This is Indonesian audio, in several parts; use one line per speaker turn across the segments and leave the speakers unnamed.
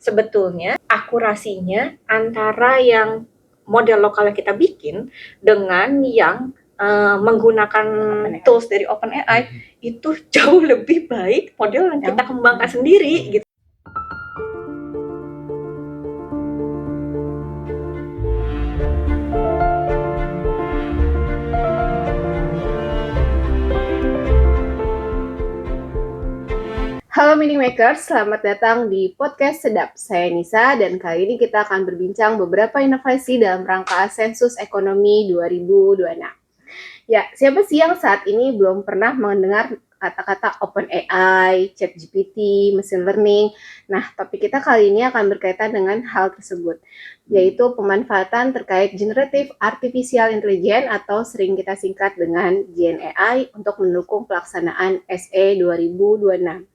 sebetulnya akurasinya antara yang model lokal yang kita bikin dengan yang menggunakan tools dari OpenAI itu jauh lebih baik model yang kita kembangkan sendiri gitu.
Halo Mini Makers, selamat datang di Podcast Sedap. Saya Nisa dan kali ini kita akan berbincang beberapa inovasi dalam rangka Sensus Ekonomi 2026. Ya, siapa sih yang saat ini belum pernah mendengar kata-kata OpenAI, ChatGPT, machine learning? Nah, topik kita kali ini akan berkaitan dengan hal tersebut, yaitu pemanfaatan terkait Generative Artificial Intelligence atau sering kita singkat dengan GenAI untuk mendukung pelaksanaan SE 2026.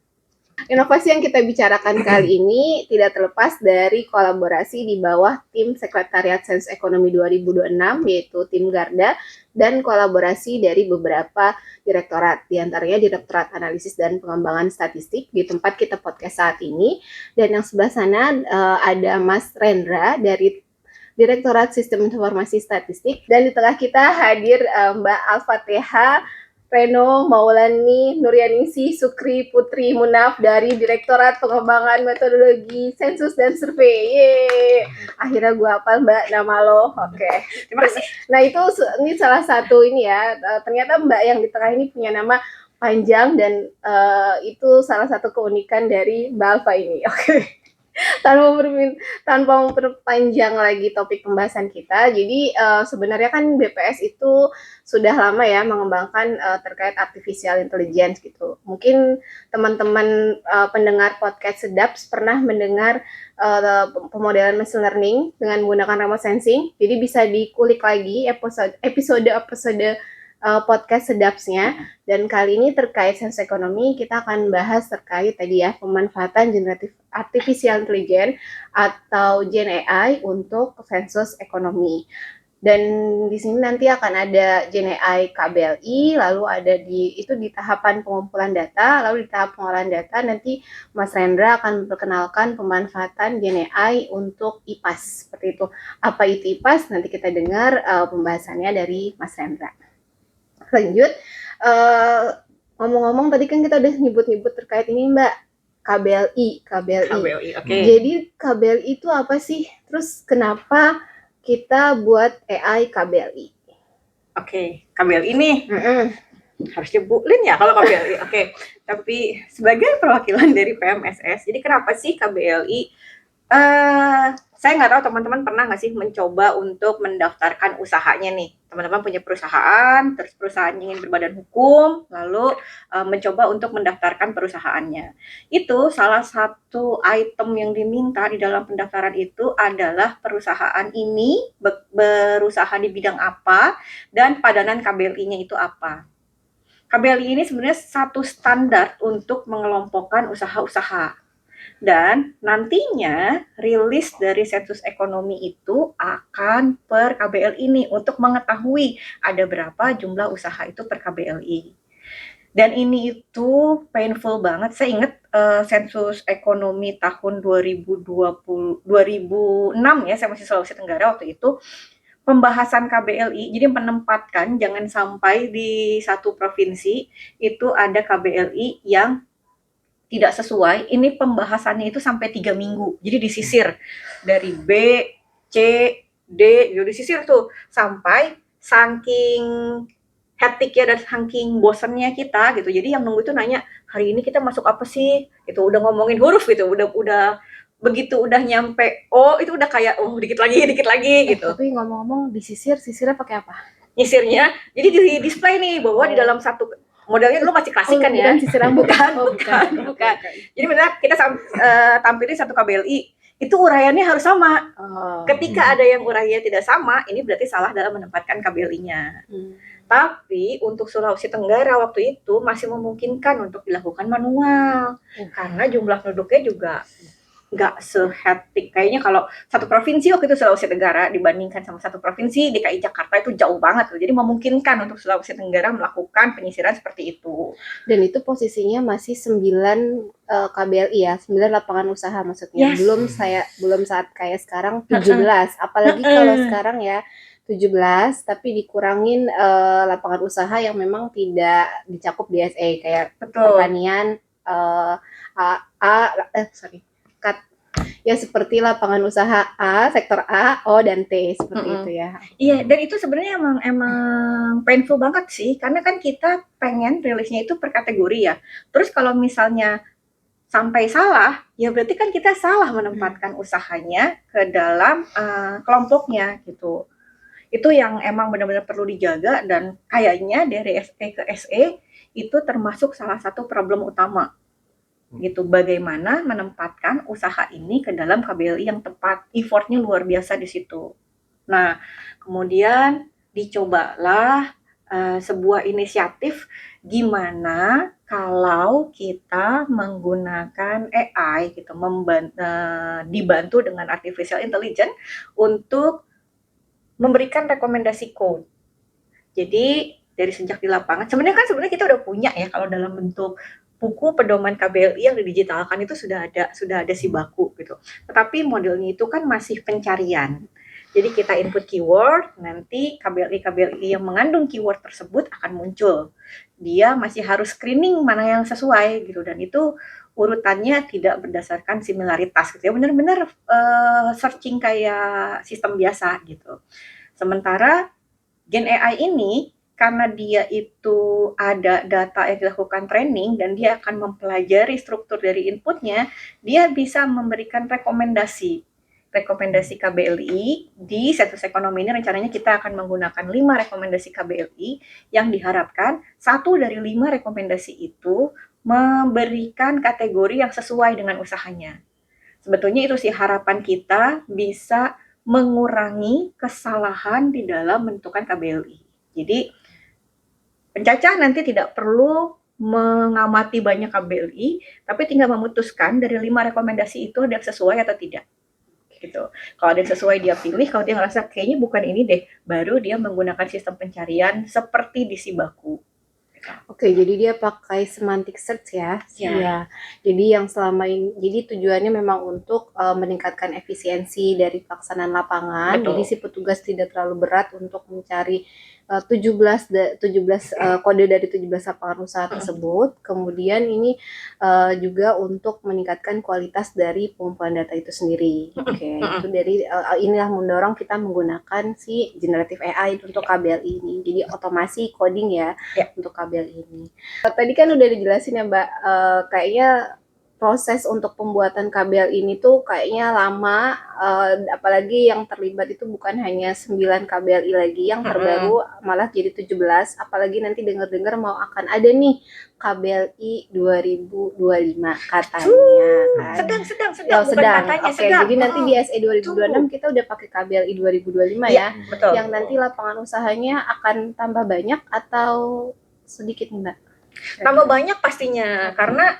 Inovasi yang kita bicarakan kali ini tidak terlepas dari kolaborasi di bawah tim Sekretariat Sensus Ekonomi 2026, yaitu tim Garda, dan kolaborasi dari beberapa direktorat, diantaranya Direktorat Analisis dan Pengembangan Statistik di tempat kita podcast saat ini, dan yang sebelah sana ada Mas Rendra dari Direktorat Sistem Informasi Statistik, dan di tengah kita hadir Mbak Al-Fatihah Reno Maulani Nuryaningsih Sukri Putri Munaf dari Direktorat Pengembangan Metodologi Sensus dan Survei. Yeay. Akhirnya gue hafal Mbak nama lo. Oke.
Terima kasih.
Nah ini salah satu ini ya. Ternyata Mbak yang di tengah ini punya nama panjang dan itu salah satu keunikan dari Mbak Alfa ini. Oke. Tanpa memperpanjang lagi topik pembahasan kita, jadi sebenarnya kan BPS itu sudah lama ya mengembangkan terkait artificial intelligence gitu. Mungkin teman-teman pendengar podcast Sedap pernah mendengar pemodelan machine learning dengan menggunakan remote sensing. Jadi bisa dikulik lagi episode podcast Sedapsnya. Dan kali ini terkait sensus ekonomi kita akan bahas terkait tadi ya pemanfaatan generatif artificial intelligence atau Gen AI untuk sensus ekonomi. Dan di sini nanti akan ada Gen AI KBLI, lalu ada di tahapan pengumpulan data, lalu di tahap pengolahan data nanti Mas Rendra akan memperkenalkan pemanfaatan Gen AI untuk IPAS seperti itu. Apa itu IPAS? Nanti kita dengar pembahasannya dari Mas Rendra. Lanjut, ngomong-ngomong tadi kan kita udah nyebut-nyebut terkait ini Mbak, KBLI.
Okay.
Jadi KBLI itu apa sih? Terus kenapa kita buat AI KBLI?
Oke, KBLI nih harus nyebulin ya kalau KBLI. Oke. Tapi sebagai perwakilan dari PMSS, jadi kenapa sih KBLI? Saya nggak tahu teman-teman pernah nggak sih mencoba untuk mendaftarkan usahanya nih. Teman-teman punya perusahaan, terus perusahaannya ingin berbadan hukum, lalu mencoba untuk mendaftarkan perusahaannya. Itu salah satu item yang diminta di dalam pendaftaran itu adalah perusahaan ini berusaha di bidang apa dan padanan KBLI-nya itu apa. KBLI ini sebenarnya satu standar untuk mengelompokkan usaha-usaha. Dan nantinya rilis dari sensus ekonomi itu akan per KBLI ini untuk mengetahui ada berapa jumlah usaha itu per KBLI. Dan ini itu painful banget. Saya ingat sensus ekonomi tahun 2006 ya, saya masih Sulawesi Tenggara waktu itu. Pembahasan KBLI, jadi menempatkan jangan sampai di satu provinsi itu ada KBLI yang tidak sesuai, ini pembahasannya itu sampai 3 minggu. Jadi disisir dari B, C, D, gitu disisir tuh sampai saking hectic ya dan saking bosennya kita gitu. Jadi yang nunggu itu nanya, hari ini kita masuk apa sih? Itu udah ngomongin huruf gitu, udah begitu udah nyampe oh itu udah kayak oh dikit lagi gitu.
Tapi ngomong-ngomong sisirnya pakai apa?
Nyisirnya, jadi di display nih bahwa di dalam satu modelnya dulu masih klasik kan ya.
Bukan sisir rambut.
Bukan. Jadi benar kita tampilin satu KBLI itu uraiannya harus sama. Ketika ada yang uraiannya tidak sama, ini berarti salah dalam menempatkan KBLI-nya. Tapi untuk Sulawesi Tenggara waktu itu masih memungkinkan untuk dilakukan manual karena jumlah penduduknya juga nggak sehektik kayaknya kalau satu provinsi waktu itu Sulawesi Tenggara dibandingkan sama satu provinsi DKI Jakarta itu jauh banget tuh. Jadi memungkinkan untuk Sulawesi Tenggara melakukan penyisiran seperti itu.
Dan itu posisinya masih 9 KBLI ya, 9 lapangan usaha maksudnya.
Yes.
Belum saat kayak sekarang 17. Apalagi kalau sekarang ya 17 tapi dikurangin lapangan usaha yang memang tidak dicakup di SE kayak pertanian ya seperti lapangan usaha A, sektor A, O, dan T seperti itu ya.
Iya, dan itu sebenarnya emang painful banget sih, karena kan kita pengen rilisnya itu per kategori ya. Terus kalau misalnya sampai salah, ya berarti kan kita salah menempatkan usahanya ke dalam kelompoknya gitu. Itu yang emang benar-benar perlu dijaga dan kayaknya dari SE ke SE itu termasuk salah satu problem utama gitu, bagaimana menempatkan usaha ini ke dalam KBLI yang tepat, effortnya luar biasa di situ. Nah, kemudian dicobalah sebuah inisiatif gimana kalau kita menggunakan AI gitu, dibantu dengan artificial intelligence untuk memberikan rekomendasi code. Jadi dari sejak di lapangan, sebenarnya kita udah punya ya kalau dalam bentuk buku pedoman KBLI yang didigitalkan itu sudah ada si baku gitu. Tetapi modelnya itu kan masih pencarian. Jadi kita input keyword, nanti KBLI yang mengandung keyword tersebut akan muncul. Dia masih harus screening mana yang sesuai gitu, dan itu urutannya tidak berdasarkan similaritas gitu ya, benar-benar searching kayak sistem biasa gitu. Sementara Gen AI ini karena dia itu ada data yang dilakukan training dan dia akan mempelajari struktur dari inputnya, dia bisa memberikan rekomendasi KBLI di Sensus Ekonomi ini. Rencananya kita akan menggunakan 5 rekomendasi KBLI yang diharapkan 1 dari 5 rekomendasi itu memberikan kategori yang sesuai dengan usahanya. Sebetulnya itu sih harapan kita bisa mengurangi kesalahan di dalam menentukan KBLI. Jadi pencacah nanti tidak perlu mengamati banyak KBLI, tapi tinggal memutuskan dari 5 rekomendasi itu ada yang sesuai atau tidak. Gitu. Kalau ada yang sesuai dia pilih, kalau dia ngerasa kayaknya bukan ini deh, baru dia menggunakan sistem pencarian seperti di Sibaku.
Oke, jadi dia pakai semantic search ya. Iya. Jadi yang selama ini, jadi tujuannya memang untuk meningkatkan efisiensi dari pelaksanaan lapangan. Betul. Jadi si petugas tidak terlalu berat untuk mencari 17 kode dari 17 lapangan usaha tersebut. Kemudian ini juga untuk meningkatkan kualitas dari pengumpulan data itu sendiri. Oke, itu dari inilah mendorong kita menggunakan si generative AI untuk KBLI ini. Jadi otomasi coding ya untuk KBLI ini. Tadi kan udah dijelasin ya Mbak, kayaknya proses untuk pembuatan KBL ini tuh kayaknya lama, apalagi yang terlibat itu bukan hanya 9 KBLI lagi, yang terbaru malah jadi 17, apalagi nanti dengar-dengar mau akan ada nih KBLI 2025 katanya kan. Sedang. Oke, jadi nanti di SE 2026 kita udah pakai KBLI 2025 ya. Betul. Yang nanti lapangan usahanya akan tambah banyak atau sedikit Mbak?
Tambah banyak pastinya, karena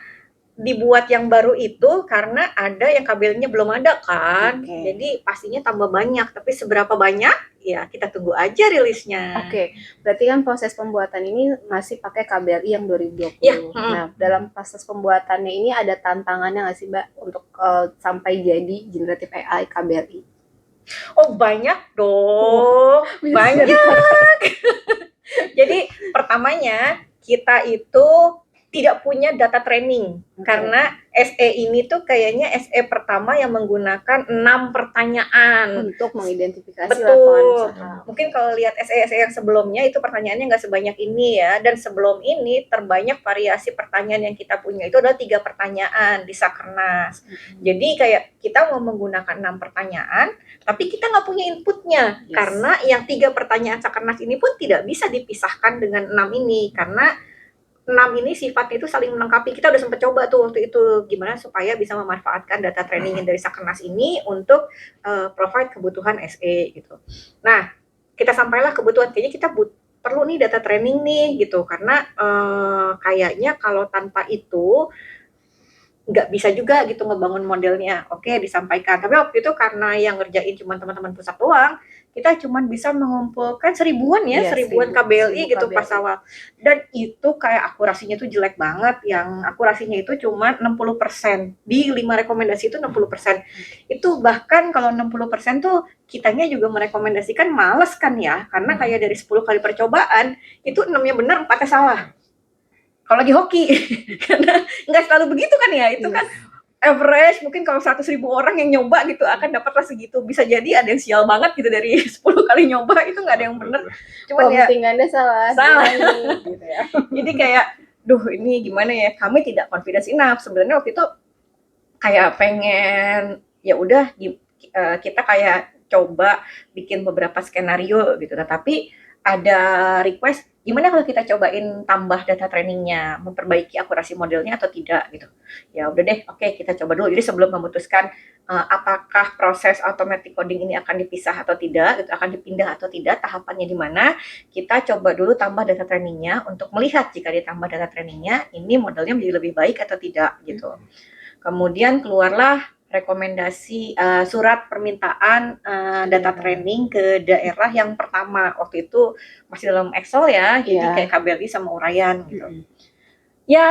dibuat yang baru itu karena ada yang KBL-nya belum ada kan. Jadi pastinya tambah banyak, tapi seberapa banyak ya kita tunggu aja rilisnya.
Oke. Berarti kan proses pembuatan ini masih pakai KBLI yang 2020. Nah, dalam proses pembuatannya ini ada tantangannya nggak sih Mbak untuk sampai jadi generative AI KBLI?
Oh, banyak dong. Banyak. Jadi pertamanya kita itu tidak punya data training, karena SE ini tuh kayaknya SE pertama yang menggunakan 6 pertanyaan
untuk mengidentifikasi lapangan usaha.
Mungkin kalau lihat SE yang sebelumnya itu pertanyaannya nggak sebanyak ini ya, dan sebelum ini terbanyak variasi pertanyaan yang kita punya itu adalah 3 pertanyaan di Sakernas. Jadi kayak kita mau menggunakan 6 pertanyaan, tapi kita nggak punya inputnya, karena yang 3 pertanyaan Sakernas ini pun tidak bisa dipisahkan dengan 6 ini, karena 6 ini sifatnya itu saling melengkapi. Kita udah sempat coba tuh waktu itu gimana supaya bisa memanfaatkan data training yang dari Sakernas ini untuk provide kebutuhan SE gitu. Nah, kita sampailah kebutuhan, kayaknya kita perlu nih data training nih gitu, karena kayaknya kalau tanpa itu nggak bisa juga gitu ngebangun modelnya. Oke, disampaikan. Tapi waktu itu karena yang ngerjain cuma teman-teman pusat doang, kita cuma bisa mengumpulkan seribuan ya,
Iya,
seribuan
1000
KBLI gitu
KBLI.
pas awal. Dan itu kayak akurasinya tuh jelek banget, yang akurasinya itu cuma 60%. Di 5 rekomendasi itu 60%. Itu bahkan kalau 60% tuh kitanya juga merekomendasikan males kan ya, karena kayak dari 10 kali percobaan, itu 6-nya benar, 4-nya salah. Kalau lagi hoki, karena nggak selalu begitu kan ya, itu kan average mungkin kalau 100.000 orang yang nyoba gitu akan dapatlah segitu. Bisa jadi ada yang sial banget gitu dari 10 kali nyoba itu nggak ada yang bener. Cuman ya
Pemtinggannya salah.
gitu ya. Jadi kayak duh ini gimana ya, kami tidak confidence enough. Sebenarnya waktu itu kayak pengen ya udah kita kayak coba bikin beberapa skenario gitu, tetapi ada request gimana kalau kita cobain tambah data trainingnya, memperbaiki akurasi modelnya atau tidak gitu. Ya udah deh, oke kita coba dulu. Jadi sebelum memutuskan apakah proses automatic coding ini akan dipisah atau tidak, gitu, akan dipindah atau tidak, tahapannya di mana, kita coba dulu tambah data trainingnya untuk melihat jika ditambah data trainingnya, ini modelnya menjadi lebih baik atau tidak gitu. Kemudian keluarlah rekomendasi surat permintaan data training ke daerah yang pertama. Waktu itu masih dalam Excel ya, jadi kayak KBLI sama Urayan gitu. Ya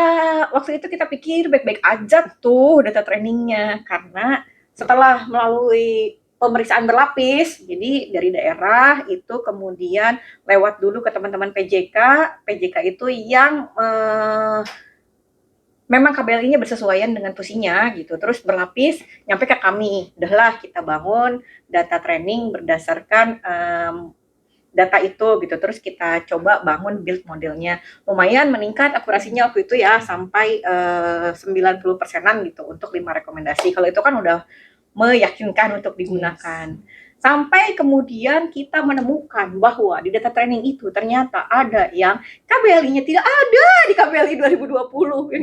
waktu itu kita pikir baik-baik aja tuh data trainingnya, karena setelah melalui pemeriksaan berlapis, jadi dari daerah itu kemudian lewat dulu ke teman-teman PJK itu yang memang KBLI-nya bersesuaian dengan fungsinya gitu, terus berlapis nyampe ke kami. Udahlah kita bangun data training berdasarkan data itu gitu, terus kita coba bangun build modelnya. Lumayan meningkat akurasinya waktu itu ya sampai 90%-an gitu untuk 5 rekomendasi. Kalau itu kan udah meyakinkan untuk digunakan. Sampai kemudian kita menemukan bahwa di data training itu ternyata ada yang KBLI-nya tidak ada di KBLI 2020.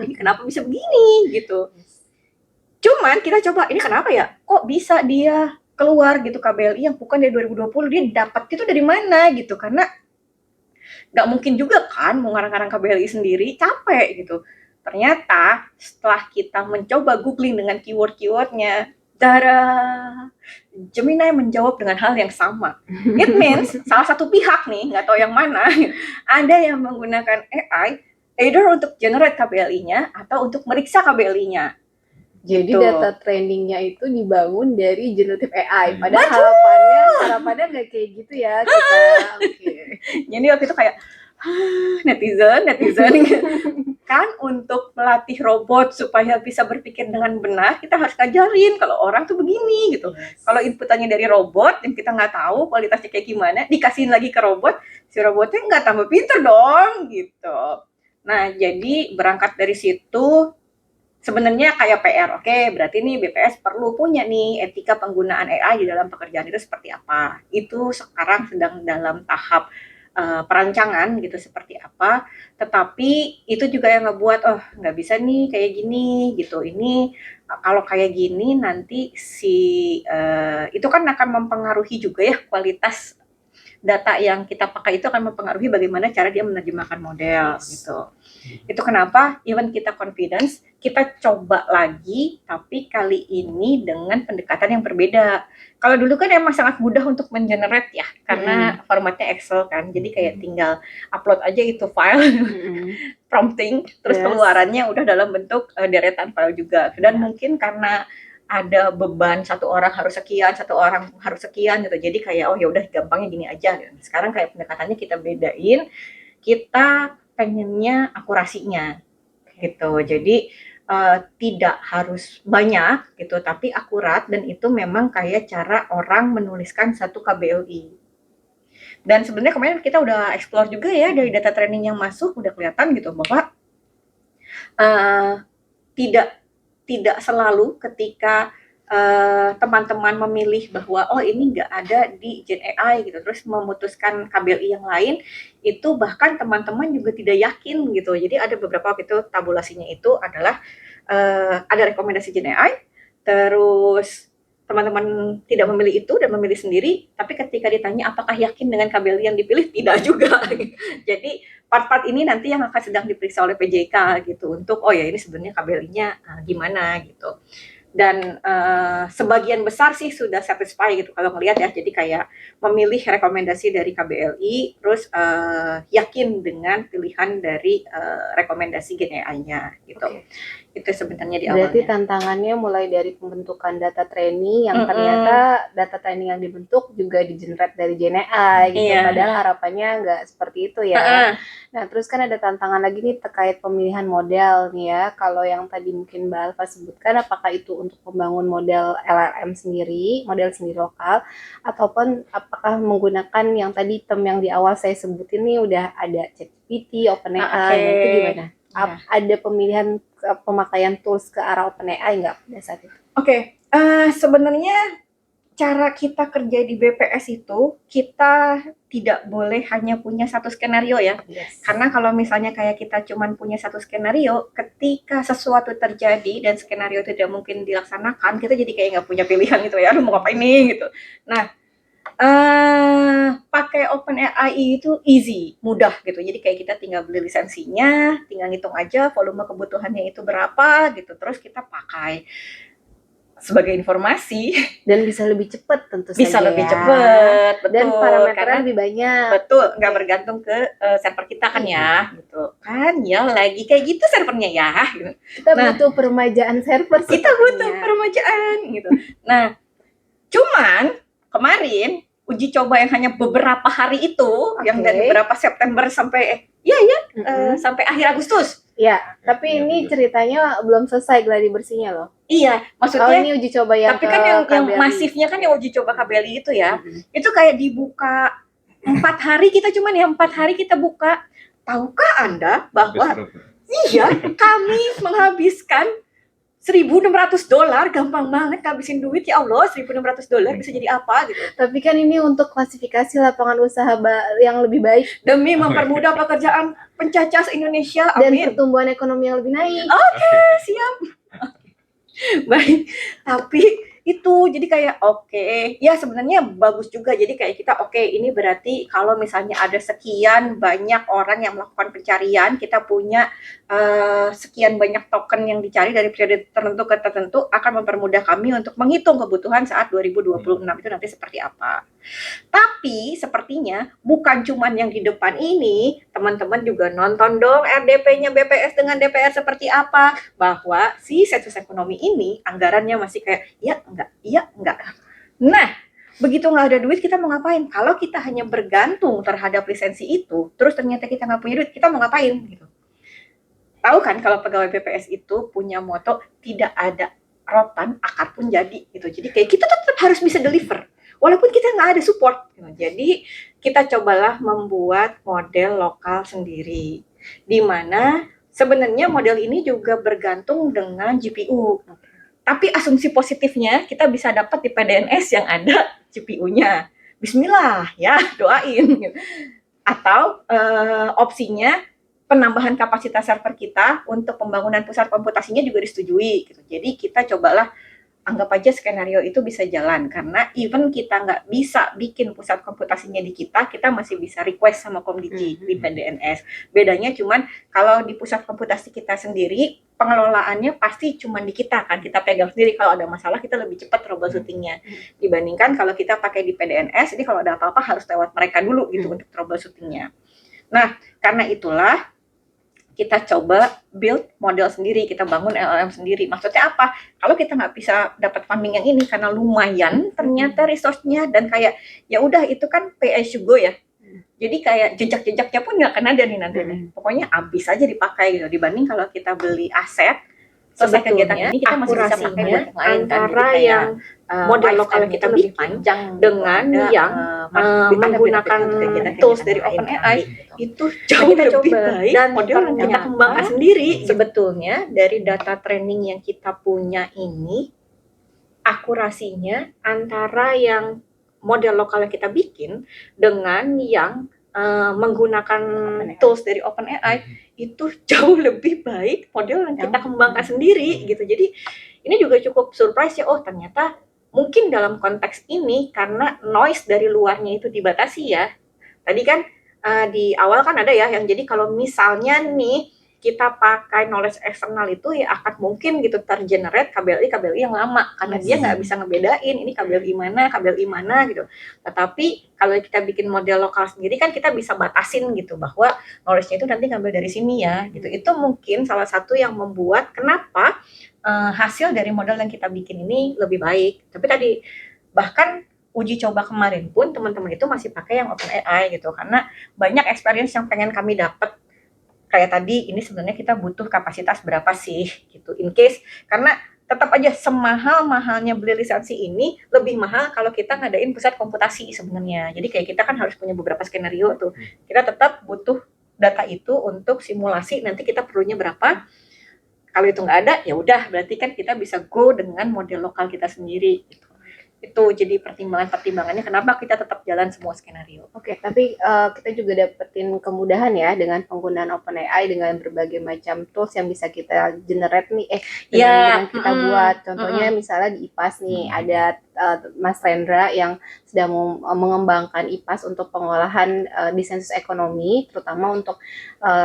Ini kenapa bisa begini gitu. Cuman kita coba, ini kenapa ya? Kok bisa dia keluar gitu KBLI yang bukan dari 2020, dia dapat itu dari mana gitu. Karena nggak mungkin juga kan mau ngarang-ngarang KBLI sendiri, capek gitu. Ternyata setelah kita mencoba googling dengan keyword-keywordnya, Gemini menjawab dengan hal yang sama. It means salah satu pihak nih, nggak tahu yang mana, ada yang menggunakan AI either untuk generate KBLI-nya atau untuk meriksa KBLI-nya.
Jadi
gitu.
Data trainingnya itu dibangun dari generative AI. Padahal harapannya nggak kayak gitu ya kita.
Jadi waktu itu kayak netizen kan untuk melatih robot supaya bisa berpikir dengan benar, kita harus ngajarin kalau orang tuh begini gitu. Kalau inputannya dari robot yang kita nggak tahu kualitasnya kayak gimana, dikasihin lagi ke robot, si robotnya nggak tambah pinter dong gitu. Nah jadi berangkat dari situ sebenarnya kayak PR. Oke, berarti nih BPS perlu punya nih etika penggunaan AI di dalam pekerjaan itu seperti apa. Itu sekarang sedang dalam tahap perancangan gitu seperti apa, tetapi itu juga yang ngebuat nggak bisa nih kayak gini gitu. Ini kalau kayak gini nanti itu kan akan mempengaruhi juga ya kualitas data yang kita pakai, itu akan mempengaruhi bagaimana cara dia menerjemahkan model gitu. Itu kenapa even kita confidence, kita coba lagi tapi kali ini dengan pendekatan yang berbeda. Kalau dulu kan emang sangat mudah untuk mengenerate ya, karena formatnya Excel kan, jadi kayak tinggal upload aja itu file, prompting, terus keluarannya udah dalam bentuk deretan file juga. Dan mungkin karena ada beban satu orang harus sekian, satu orang harus sekian gitu, jadi kayak ya udah gampangnya gini aja. Sekarang kayak pendekatannya kita bedain, kita pengennya akurasinya gitu. Jadi tidak harus banyak gitu, tapi akurat, dan itu memang kayak cara orang menuliskan satu KBLI. Dan sebenarnya kemarin kita udah explore juga ya dari data training yang masuk, udah kelihatan gitu bahwa tidak selalu ketika teman-teman memilih bahwa ini nggak ada di Gen AI gitu, terus memutuskan KBLI yang lain, itu bahkan teman-teman juga tidak yakin gitu. Jadi ada beberapa itu tabulasinya itu adalah ada rekomendasi Gen AI, terus teman-teman tidak memilih itu dan memilih sendiri, tapi ketika ditanya apakah yakin dengan KBLI yang dipilih, tidak juga. Jadi part-part ini nanti yang akan sedang diperiksa oleh PJK gitu untuk oh ya ini sebenarnya KBLI-nya gimana gitu. Dan sebagian besar sih sudah satisfy gitu kalau ngelihat ya, jadi kayak memilih rekomendasi dari KBLI terus yakin dengan pilihan dari rekomendasi GNI-nya gitu. Itu sebenarnya di awalnya.
Berarti tantangannya mulai dari pembentukan data training yang ternyata data training yang dibentuk juga di-generate dari GNI gitu. Padahal harapannya nggak seperti itu ya. Nah, terus kan ada tantangan lagi nih terkait pemilihan model nih ya. Kalau yang tadi mungkin Mbak Alfa sebutkan, apakah itu untuk membangun model LLM sendiri, model sendiri lokal, ataupun apakah menggunakan yang tadi term yang di awal saya sebutin nih udah ada ChatGPT, OpenAI, itu gimana? Ada pemilihan pemakaian tools ke arah OpenAI nggak pada saat itu?
Sebenarnya cara kita kerja di BPS itu kita tidak boleh hanya punya satu skenario ya. Karena kalau misalnya kayak kita cuman punya satu skenario, ketika sesuatu terjadi dan skenario itu tidak mungkin dilaksanakan, kita jadi kayak nggak punya pilihan gitu ya, aduh mau ngapain nih gitu. Nah, pakai OpenAI itu easy, mudah gitu. Jadi kayak kita tinggal beli lisensinya, tinggal ngitung aja volume kebutuhannya itu berapa gitu, terus kita pakai. Sebagai informasi
dan bisa lebih cepat tentu
bisa
saja
lebih cepat, betul,
dan parameternya lebih banyak,
betul, nggak bergantung ke server kita kan ya, gitu kan ya, lagi kayak gitu servernya ya gitu.
Kita butuh peremajaan server,
kita butuh peremajaan gitu. Nah, cuman kemarin uji coba yang hanya beberapa hari itu, yang dari beberapa September sampai sampai akhir Agustus.
Ya, tapi ini ceritanya belum selesai gladi bersihnya loh.
Iya, maksudnya
ini uji coba yang
tapi kan yang masifnya kan yang uji coba KBLI itu ya. Itu kayak dibuka 4 hari, kita cuman ya 4 hari kita buka. Tahukah Anda bahwa kami menghabiskan $1.600, gampang banget ngabisin duit, ya Allah, $1.600 bisa jadi apa gitu.
Tapi kan ini untuk klasifikasi lapangan usaha yang lebih baik
demi mempermudah pekerjaan pencacah Indonesia.
Dan pertumbuhan ekonomi yang lebih naik.
Oke, siap. Baik, tapi itu jadi kayak ya sebenarnya bagus juga. Jadi kayak kita ini berarti kalau misalnya ada sekian banyak orang yang melakukan pencarian, kita punya sekian banyak token yang dicari dari periode tertentu ke tertentu, akan mempermudah kami untuk menghitung kebutuhan saat 2026 itu nanti seperti apa. Tapi sepertinya bukan cuman yang di depan ini, teman-teman juga nonton dong RDP-nya BPS dengan DPR seperti apa, bahwa si sensus ekonomi ini anggarannya masih kayak iya enggak. Nah, begitu nggak ada duit kita mau ngapain? Kalau kita hanya bergantung terhadap lisensi itu, terus ternyata kita nggak punya duit, kita mau ngapain gitu? Tahu kan kalau pegawai BPS itu punya moto tidak ada rotan akar pun jadi gitu. Jadi kayak kita tetap harus bisa deliver walaupun kita nggak ada support gitu. Jadi kita cobalah membuat model lokal sendiri, di mana sebenarnya model ini juga bergantung dengan GPU. Tapi asumsi positifnya kita bisa dapat di PDNS yang ada GPU-nya. Bismillah ya, doain. Atau opsinya penambahan kapasitas server kita untuk pembangunan pusat komputasinya juga disetujui gitu. Jadi kita cobalah anggap aja skenario itu bisa jalan, karena even kita nggak bisa bikin pusat komputasinya di kita masih bisa request sama Komdigi di PDNS. Bedanya cuman kalau di pusat komputasi kita sendiri, pengelolaannya pasti cuman di kita kan, kita pegang sendiri. Kalau ada masalah kita lebih cepat troubleshootingnya dibandingkan kalau kita pakai di PDNS. Ini kalau ada apa-apa harus lewat mereka dulu gitu untuk troubleshootingnya. Nah, karena itulah kita coba build model sendiri, kita bangun LLM sendiri. Maksudnya apa? Kalau kita nggak bisa dapat funding yang ini karena lumayan ternyata resource-nya, dan kayak ya udah itu kan pay as you go ya. Jadi kayak jejak-jejaknya pun nggak akan ada nih nanti. Pokoknya habis aja dipakai gitu. Dibanding kalau kita beli aset, selesai kegiatan ini kita masih bisa pakai buat yang lain kan. Jadi kayak model lokal yang kita lebih panjang dengan yang menggunakan tools dari OpenAI itu jauh lebih baik dan model yang kita kembangkan sendiri. Sebetulnya dari data training yang kita punya ini, akurasinya antara yang model lokal yang kita bikin dengan yang menggunakan tools dari OpenAI itu jauh lebih baik model yang kita kembangkan sendiri gitu. Jadi ini juga cukup surprise ya, oh ternyata mungkin dalam konteks ini karena noise dari luarnya itu dibatasi ya. Tadi kan di awal kan ada ya yang jadi kalau misalnya nih kita pakai knowledge eksternal itu ya akan mungkin gitu tergenerate KBLI yang lama karena dia nggak bisa ngebedain ini KBLI mana gitu. Tetapi kalau kita bikin model lokal sendiri kan kita bisa batasin gitu bahwa knowledge-nya itu nanti ngambil dari sini ya gitu. Itu mungkin salah satu yang membuat kenapa hasil dari model yang kita bikin ini lebih baik. Tapi tadi bahkan uji coba kemarin pun teman-teman itu masih pakai yang OpenAI gitu karena banyak experience yang pengen kami dapat kayak tadi ini sebenarnya kita butuh kapasitas berapa sih gitu in case karena tetap aja semahal-mahalnya beli lisensi ini lebih mahal kalau kita ngadain pusat komputasi sebenarnya. Jadi kayak kita kan harus punya beberapa skenario tuh. Kita tetap butuh data itu untuk simulasi nanti kita perlunya berapa. Kalau itu nggak ada ya udah berarti kan kita bisa go dengan model lokal kita sendiri gitu. Itu jadi pertimbangannya kenapa kita tetap jalan semua skenario.
Oke, tapi kita juga dapetin kemudahan ya dengan penggunaan OpenAI dengan berbagai macam tools yang bisa kita generate nih, dengan kita buat. Contohnya misalnya di IPAS nih ada Mas Rendra yang sedang mengembangkan IPAS untuk pengolahan di sensus ekonomi, terutama untuk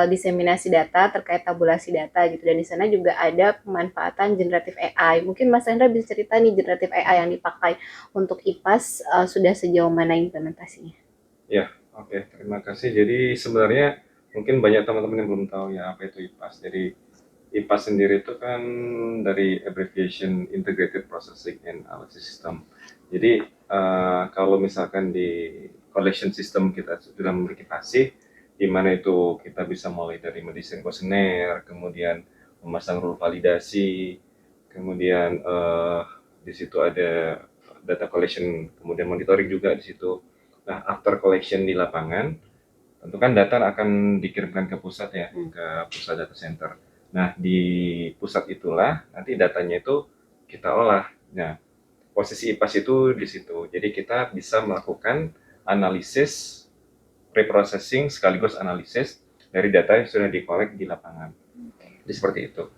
diseminasi data terkait tabulasi data gitu. Dan di sana juga ada pemanfaatan generative AI. Mungkin Mas Rendra bisa cerita nih generative AI yang dipakai untuk IPAS sudah sejauh mana implementasinya?
Ya, oke, terima kasih. Jadi sebenarnya mungkin banyak teman-teman yang belum tahu ya apa itu IPAS. Jadi IPAS sendiri itu kan dari abbreviation Integrated Processing and Analysis System. Jadi kalau misalkan di collection system kita sudah memiliki PASIF, di mana itu kita bisa mulai dari mendesain kuesioner, kemudian memasang rule validasi, kemudian di situ ada data collection, kemudian monitoring juga di situ. Nah, after collection di lapangan, tentu kan data akan dikirimkan ke pusat ya, ke pusat data center. Nah, di pusat itulah nanti datanya itu kita olah. Nah, posisi IPAS itu di situ. Jadi kita bisa melakukan analisis, preprocessing sekaligus analisis dari data yang sudah dikolek di lapangan. Jadi seperti itu.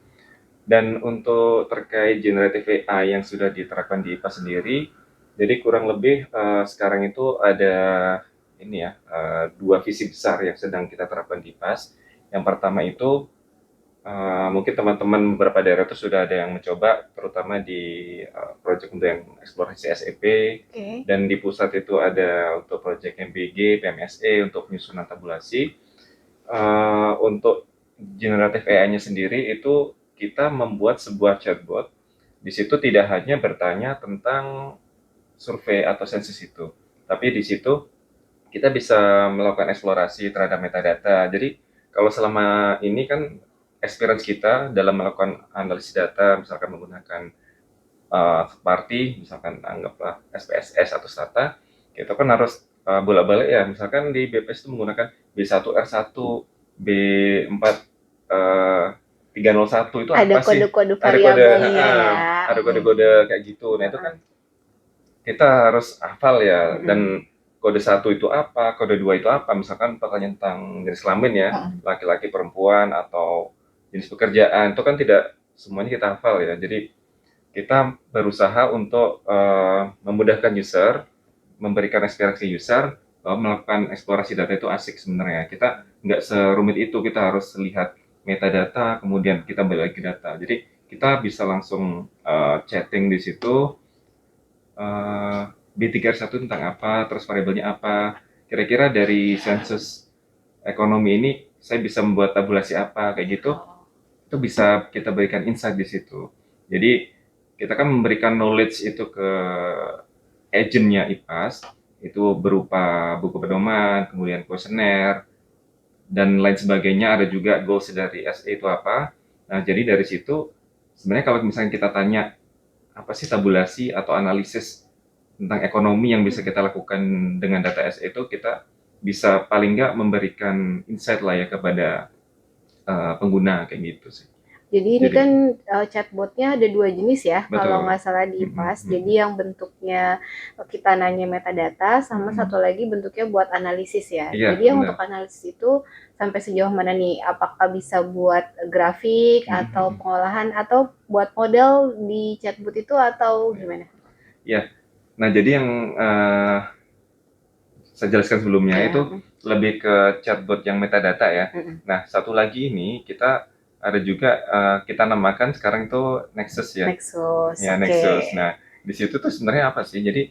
Dan untuk terkait generative AI yang sudah diterapkan di IPAS sendiri, jadi kurang lebih sekarang itu ada ini ya dua visi besar yang sedang kita terapkan di IPAS. Yang pertama itu mungkin teman-teman beberapa daerah itu sudah ada yang mencoba, terutama di proyek untuk yang eksplorasi SEP, dan di pusat itu ada untuk proyek MBG, PMSE untuk penyusunan tabulasi. Untuk generative AI-nya sendiri itu kita membuat sebuah chatbot. Di situ tidak hanya bertanya tentang survei atau sensus itu, tapi di situ kita bisa melakukan eksplorasi terhadap metadata. Jadi kalau selama ini kan experience kita dalam melakukan analisis data, misalkan menggunakan party, misalkan anggaplah SPSS atau Stata, kita kan harus bolak-balik ya. Misalkan di BPS itu menggunakan B1R1, B4 301 itu
ada
apa sih?
Kode-kode variabelnya ya.
Ada kode-kode kayak gitu. Nah, itu kan kita harus hafal ya. Dan kode 1 itu apa, kode 2 itu apa. Misalkan pertanyaan tentang jenis kelamin ya, laki-laki, perempuan, atau jenis pekerjaan. Itu kan tidak semuanya kita hafal ya. Jadi kita berusaha untuk memudahkan user, memberikan experience ke user, bahwa melakukan eksplorasi data itu asik sebenarnya. Kita nggak serumit itu, kita harus lihat metadata, kemudian kita balik lagi data. Jadi kita bisa langsung chatting di situ, B3R1 tentang apa, terus variabelnya apa, kira-kira dari sensus ekonomi ini saya bisa membuat tabulasi apa, kayak gitu. Itu bisa kita berikan insight di situ. Jadi kita kan memberikan knowledge itu ke agentnya IPAS, itu berupa buku pedoman, kemudian kuesioner, dan lain sebagainya. Ada juga goals dari SE itu apa. Nah, jadi dari situ sebenarnya kalau misalnya kita tanya apa sih tabulasi atau analisis tentang ekonomi yang bisa kita lakukan dengan data SE itu, kita bisa paling nggak memberikan insight lah ya kepada pengguna kayak gitu sih.
Jadi ini kan chatbotnya ada dua jenis ya, kalau nggak salah di IPAS. Jadi yang bentuknya kita nanya metadata, sama satu lagi bentuknya buat analisis ya. Jadi yang untuk analisis itu sampai sejauh mana nih? Apakah bisa buat grafik atau pengolahan atau buat model di chatbot itu atau gimana?
Ya, nah jadi yang saya jelaskan sebelumnya itu lebih ke chatbot yang metadata ya. Nah, satu lagi ini kita ada juga kita namakan sekarang itu Nexus ya.
Nexus.
Ya,
oke.
Nexus. Nah, di situ tuh sebenarnya apa sih? Jadi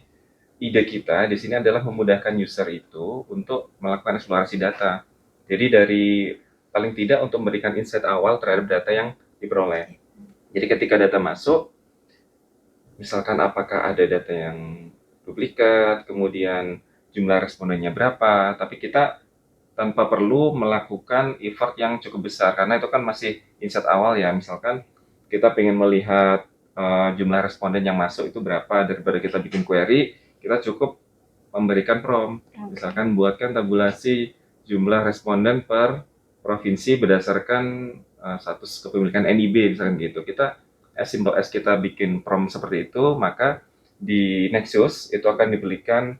ide kita di sini adalah memudahkan user itu untuk melakukan eksplorasi data. Jadi dari paling tidak untuk memberikan insight awal terhadap data yang diperoleh. Jadi ketika data masuk, misalkan apakah ada data yang duplikat, kemudian jumlah respondennya berapa, tapi kita tanpa perlu melakukan effort yang cukup besar karena itu kan masih insight awal ya. Misalkan kita ingin melihat jumlah responden yang masuk itu berapa, daripada kita bikin query, kita cukup memberikan prompt. Misalkan buatkan tabulasi jumlah responden per provinsi berdasarkan status kepemilikan NIB misalkan gitu. Kita as simple as kita bikin prompt seperti itu, maka di Nexus itu akan diberikan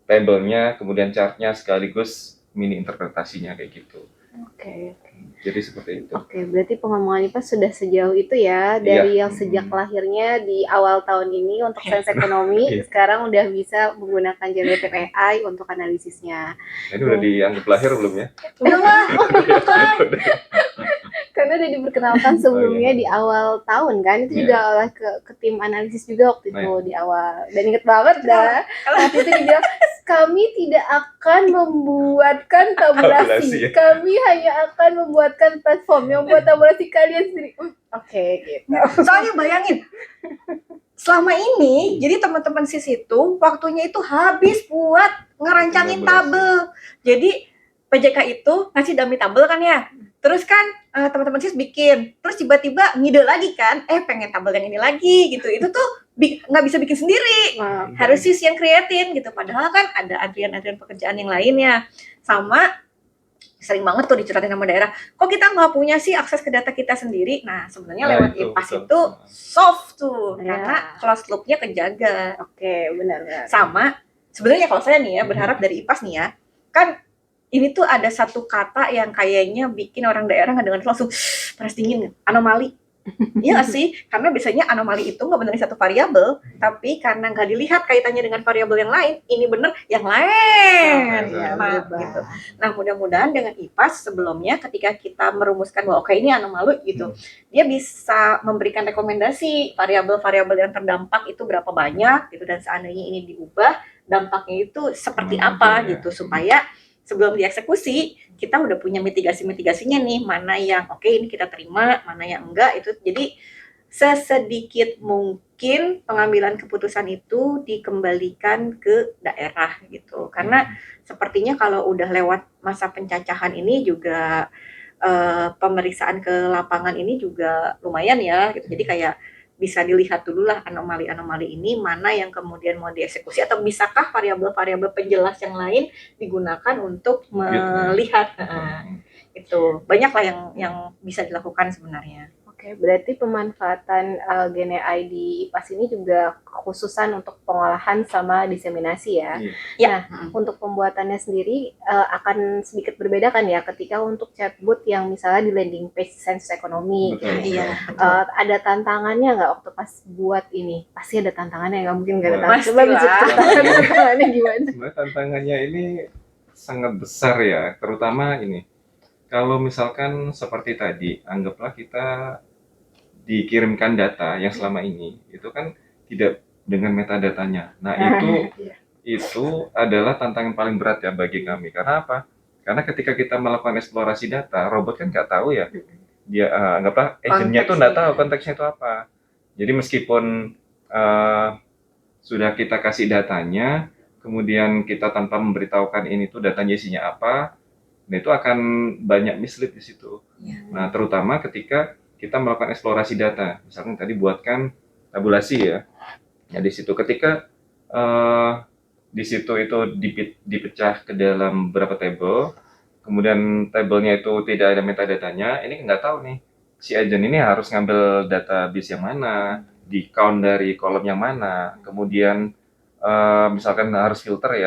tabelnya, kemudian chartnya sekaligus mini interpretasinya kayak gitu.
Oke.
Jadi seperti itu.
Oke, berarti pengembangan IPA sudah sejauh itu ya, dari yang sejak lahirnya di awal tahun ini untuk sains ekonomi, sekarang udah bisa menggunakan generative AI untuk analisisnya.
Ini udah dianggap lahir belum ya?
Udah lah, karena udah diperkenalkan sebelumnya di awal tahun kan, itu juga oleh ke tim analisis juga waktu itu di awal. Dan inget banget dah, waktu itu dia bilang, kami tidak akan membuatkan tabulasi, kami hanya akan membuatkan platform yang buat tabulasi kalian sendiri. Oke, gitu.
Soalnya bayangin, selama ini, jadi teman-teman sis itu waktunya itu habis buat ngerancangin tabel. Jadi PJK itu ngasih dummy tabel kan ya. Terus kan teman-teman sis bikin, terus tiba-tiba ngide lagi kan, pengen tabel yang ini lagi gitu. Itu tuh nggak bisa bikin sendiri, harus sis yang createin gitu. Padahal kan ada antrian-antrian pekerjaan yang lainnya. Sama sering banget tuh diceritain sama daerah, kok kita nggak punya sih akses ke data kita sendiri. Nah sebenarnya lewat IPAS itu soft tuh, karena closed loop-nya kejaga.
Oke, benar.
Sama sebenarnya kalau saya nih ya berharap dari IPAS nih ya, kan ini tuh ada satu kata yang kayaknya bikin orang daerah ngedengar langsung panas dingin, anomali. Iya nggak sih? Karena biasanya anomali itu nggak benerin satu variabel, tapi karena nggak dilihat kaitannya dengan variabel yang lain, ini bener yang lain. Gitu. Nah mudah-mudahan dengan IPAS sebelumnya ketika kita merumuskan bahwa oke ini anomali gitu, dia bisa memberikan rekomendasi variabel-variabel yang terdampak itu berapa banyak gitu, dan seandainya ini diubah dampaknya itu seperti apa gitu, supaya sebelum dieksekusi kita udah punya mitigasi-mitigasinya nih, mana yang oke ini kita terima, mana yang enggak. Itu jadi sesedikit mungkin pengambilan keputusan itu dikembalikan ke daerah gitu, karena sepertinya kalau udah lewat masa pencacahan ini juga pemeriksaan ke lapangan ini juga lumayan ya gitu. Jadi kayak bisa dilihat dulu lah anomali-anomali ini mana yang kemudian mau dieksekusi, atau bisakah variabel-variabel penjelas yang lain digunakan untuk melihat. Itu banyak lah yang bisa dilakukan sebenarnya.
Oke, berarti pemanfaatan Gen AI di IPAS ini juga khususan untuk pengolahan sama diseminasi ya. Nah, untuk pembuatannya sendiri akan sedikit berbeda kan ya ketika untuk chatbot yang misalnya di landing page sains ekonomi. Ada tantangannya nggak waktu pas buat ini? Pasti ada tantangannya, nggak mungkin nggak ada tantangannya. Coba bisa ceritakan tantangannya gimana?
Sebenarnya tantangannya ini sangat besar ya, terutama ini. Kalau misalkan seperti tadi, anggaplah kita dikirimkan data yang selama ini itu kan tidak dengan metadatanya. Nah itu adalah tantangan paling berat ya bagi kami. Karena apa? Karena ketika kita melakukan eksplorasi data, robot kan nggak tahu ya. Dia anggaplah agentnya tuh nggak tahu konteksnya itu apa. Jadi meskipun sudah kita kasih datanya, kemudian kita tanpa memberitahukan ini tuh datanya isinya apa, nah itu akan banyak mislead di situ. Nah terutama ketika kita melakukan eksplorasi data, misalkan tadi buatkan tabulasi ya. Nah di situ ketika di situ itu dipecah ke dalam beberapa table, kemudian tabelnya itu tidak ada metadatanya, ini nggak tahu nih si agent ini harus ngambil database yang mana, di count dari kolom yang mana, kemudian misalkan harus filter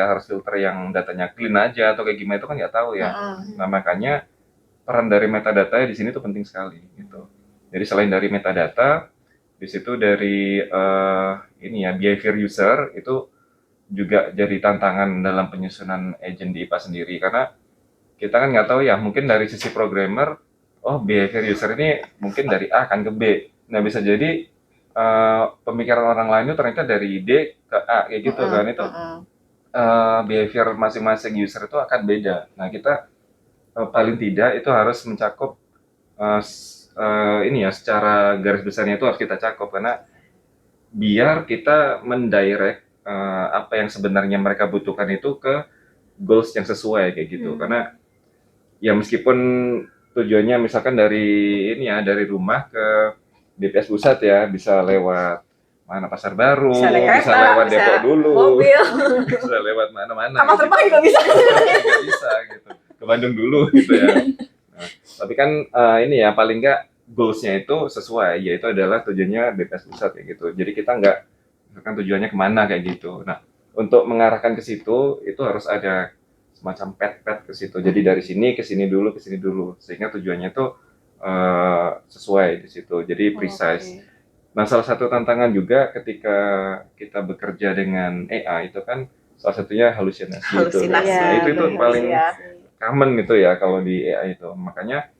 yang datanya clean aja atau kayak gimana itu kan nggak tahu ya. Nah makanya peran dari metadata di sini tuh penting sekali gitu. Jadi selain dari metadata, di situ dari ini ya behavior user itu juga jadi tantangan dalam penyusunan agent di IPA sendiri, karena kita kan nggak tahu ya, mungkin dari sisi programmer, oh behavior user ini mungkin dari A kan ke B. Nah bisa jadi pemikiran orang lain itu ternyata dari D ke A kayak gitu kan, itu behavior masing-masing user itu akan beda. Nah kita paling tidak itu harus mencakup ini ya, secara garis besarnya itu harus kita cakup, karena biar kita mendirect apa yang sebenarnya mereka butuhkan itu ke goals yang sesuai kayak gitu. Karena ya meskipun tujuannya misalkan dari ini ya, dari rumah ke BPS pusat ya, bisa lewat mana Pasar Baru,
Bisa naik
bisa
kereta,
lewat
bisa
Depok dulu,
mobil.
bisa lewat mana-mana.
Kamar
gitu.
terbang juga bisa.
Juga bisa gitu. Ke Bandung dulu gitu ya. Nah, tapi kan ini ya paling nggak goals-nya itu sesuai, yaitu adalah tujuannya BPS pusat ya gitu. Jadi kita nggak misalkan tujuannya kemana kayak gitu. Nah, untuk mengarahkan ke situ itu harus ada semacam pet ke situ. Jadi dari sini ke sini dulu, sehingga tujuannya itu sesuai di situ. Jadi precise. Nah, salah satu tantangan juga ketika kita bekerja dengan AI itu kan salah satunya halusinasi itu.
Halusinasi,
Nah, itu
benar,
paling
iya.
common gitu ya kalau di AI itu. Makanya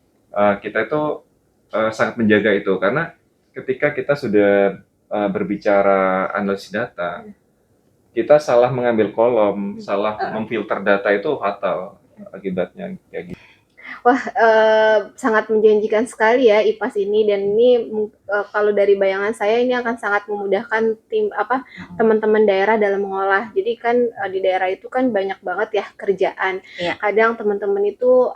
kita itu sangat menjaga itu, karena ketika kita sudah berbicara analisis data, kita salah mengambil kolom, salah memfilter data itu fatal akibatnya kayak gitu.
Wah, sangat menjanjikan sekali ya IPAS ini, dan ini kalau dari bayangan saya ini akan sangat memudahkan teman-teman daerah dalam mengolah. Jadi kan di daerah itu kan banyak banget ya kerjaan.
Iya.
Kadang teman-teman itu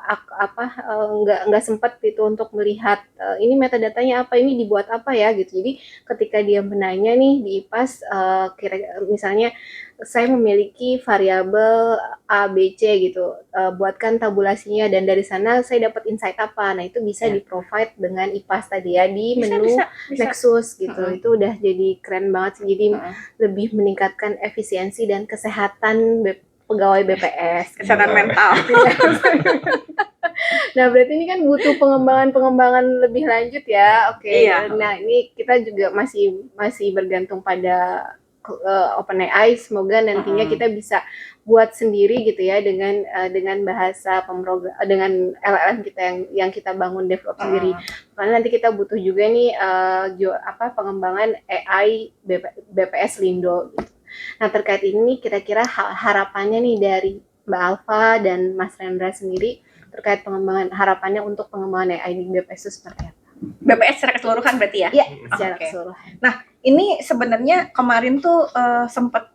nggak sempat itu untuk melihat ini metadatanya apa, ini dibuat apa ya gitu. Jadi ketika dia menanya nih di IPAS, misalnya saya memiliki variabel A, B, C gitu, buatkan tabulasinya, dan dari sana saya dapat insight apa. Nah itu bisa di-provide dengan IPAS tadi ya, di menu Nexus gitu. Itu udah jadi keren banget sih, jadi lebih meningkatkan efisiensi dan kesehatan pegawai BPS.
Kesehatan mental.
Nah berarti ini kan butuh pengembangan lebih lanjut ya. Oke.
Iya.
Nah ini kita juga masih bergantung pada OpenAI. Semoga nantinya kita bisa buat sendiri gitu ya dengan bahasa dengan LLM kita yang kita bangun develop sendiri. Karena nanti kita butuh juga nih pengembangan AI BPS Lindo gitu. Nah terkait ini kira-kira harapannya nih dari Mbak Alfa dan Mas Rendra sendiri terkait pengembangan harapannya untuk pengembangan AI di BPS itu seperti apa?
BPS secara keseluruhan berarti ya?
Iya, secara keseluruhan.
Nah, ini sebenarnya kemarin tuh sempat,